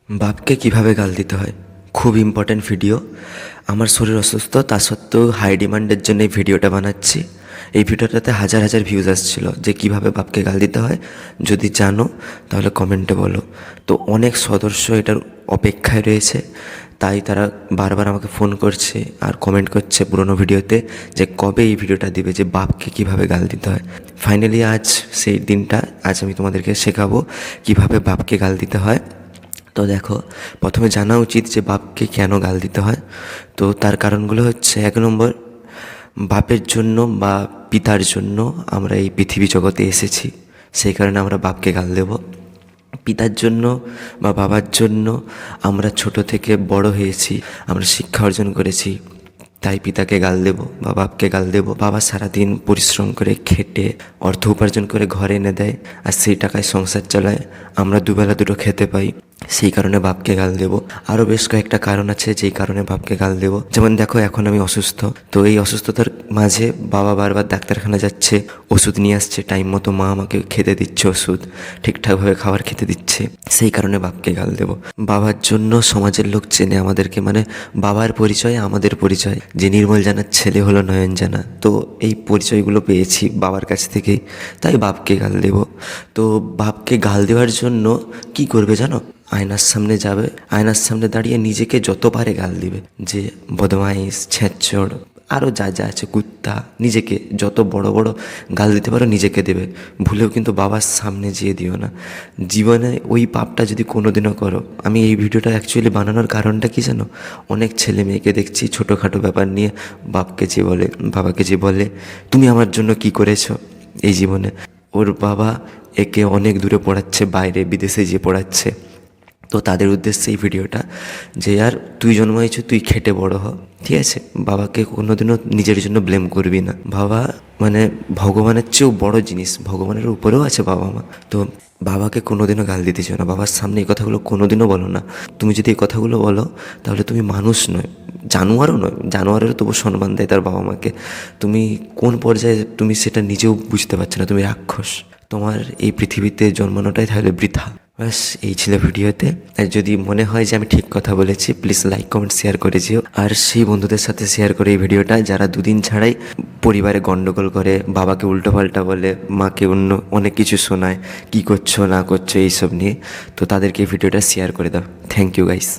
বাপকে কিভাবে গাল দিতে হয়, খুব ইম্পর্ট্যান্ট ভিডিও। আমার শরীর অসুস্থ, তা সত্ত্বেও হাই ডিমান্ডের জন্য এই ভিডিওটা বানাচ্ছি। এই ভিডিওটাতে হাজার হাজার ভিউজ আসছিল যে কিভাবে বাপকে গাল দিতে হয়। যদি জানো তাহলে কমেন্টে বলো। তো অনেক সদস্য এটার অপেক্ষায় রয়েছে, তাই তারা বারবার আমাকে ফোন করছে আর কমেন্ট করছে পুরোনো ভিডিওতে যে কবে এই ভিডিওটা দিবে, যে বাপকে কিভাবে গাল দিতে হয়। ফাইনালি আজ সেই দিনটা, আজ আমি তোমাদেরকে শেখাবো কিভাবে বাপকে গাল দিতে হয়। তো দেখো, প্রথমে জানা উচিত যে বাপকে কেন গাল দিতে হয়। তো তার কারণগুলো হচ্ছে, 1 নম্বর, বাপের জন্য বা পিতার জন্য আমরা এই পৃথিবী জগতে এসেছি, সেই কারণে আমরা বাপকে গাল দেব। পিতার জন্য বা বাবার জন্য আমরা ছোট থেকে বড় হয়েছি, আমরা শিক্ষা অর্জন করেছি, তাই পিতাকে গাল দেব বা বাপকে গাল দেব। বাবা সারাদিন পরিশ্রম করে খেটে অর্থ উপার্জন করে ঘরে এনে দেয়, আর সেই টাকায় সংসার চালায়, আমরা দুবেলা দুটো খেতে পাই, সেই কারণে বাপকে গাল দেব। আরও বেশ কয়েকটা কারণ আছে যেই কারণে বাপকে গাল দেব। যেমন দেখো, এখন আমি অসুস্থ, তো এই অসুস্থতার মাঝে বাবা বারবার ডাক্তারখানা যাচ্ছে, ওষুধ নিয়ে আসছে, টাইম মতো মা আমাকে খেতে দিচ্ছে ওষুধ, ঠিকঠাকভাবে খাবার খেতে দিচ্ছে, সেই কারণে বাপকে গাল দেব। বাবার জন্য সমাজের লোক চেনে আমাদেরকে, মানে বাবার পরিচয় আমাদের পরিচয়, যে নির্মল জানার ছেলে হলো নয়ন জানা। তো এই পরিচয়গুলো পেয়েছি বাবার কাছ থেকেই, তাই বাপকে গাল দেব। তো বাপকে গাল দেওয়ার জন্য কি করবে জানো? আয়নার সামনে যাবে, আয়নার সামনে দাঁড়িয়ে নিজেকে যত পারে গাল দিবে, যে বদমাইশ, ছেঁচড়, আরও যা যা আছে, কুত্তা, নিজেকে যত বড় বড় গাল দিতে পারো নিজেকে দেবে। ভুলেও কিন্তু বাবার সামনে যেয়ে দিও না। জীবনে ওই পাপটা যদি কোনোদিনও করো, আমি এই ভিডিওটা অ্যাকচুয়ালি বানানোর কারণটা কি জানো? অনেক ছেলে মেয়েকে দেখছি ছোটোখাটো ব্যাপার নিয়ে বাপকে যে বলে, বাবাকে যে বলে, তুমি আমার জন্য কি করেছো এই জীবনে। ওর বাবা একে অনেক দূরে পড়াচ্ছে, বাইরে বিদেশে যেয়ে পড়াচ্ছে। তো তাদের উদ্দেশ্যে এই ভিডিওটা, যে আর তুই জন্ম হয়েছো, তুই খেটে বড় হ, ঠিক আছে? বাবাকে কোনোদিনও নিজের জন্য ব্লেম করবি না। বাবা মানে ভগবানের চেয়েও বড় জিনিস, ভগবানের উপরেও আছে বাবা মা। তো বাবাকে কোনোদিনও গাল দিতে চাও না, বাবার সামনে এই কথাগুলো কোনোদিনও বলো না। তুমি যদি এই কথাগুলো বলো তাহলে তুমি মানুষ নয়, জানোয়ারও নয়। জানোয়ারেরও তবু সম্মান দেয় তার বাবা মাকে। তুমি কোন পর্যায়ে তুমি সেটা নিজেও বুঝতে পারছো না, তুমি রাক্ষস। তোমার এই পৃথিবীতে জন্মানোটাই তাহলে বৃথা। ব্যাস, এই ছিল ভিডিওতে। আর যদি মনে হয় যে আমি ঠিক কথা বলেছি, প্লিজ লাইক কমেন্ট শেয়ার করে যেও। আর সেই বন্ধুদের সাথে শেয়ার করে এই ভিডিওটা যারা দুদিন ছাড়াই পরিবারে গন্ডগোল করে, বাবাকে উল্টোপাল্টা বলে, মাকে অন্য অনেক কিছু শোনায়, কি করছো না করছো এইসব নিয়ে। তো তাদেরকে এই ভিডিওটা শেয়ার করে দাও। Thank you guys.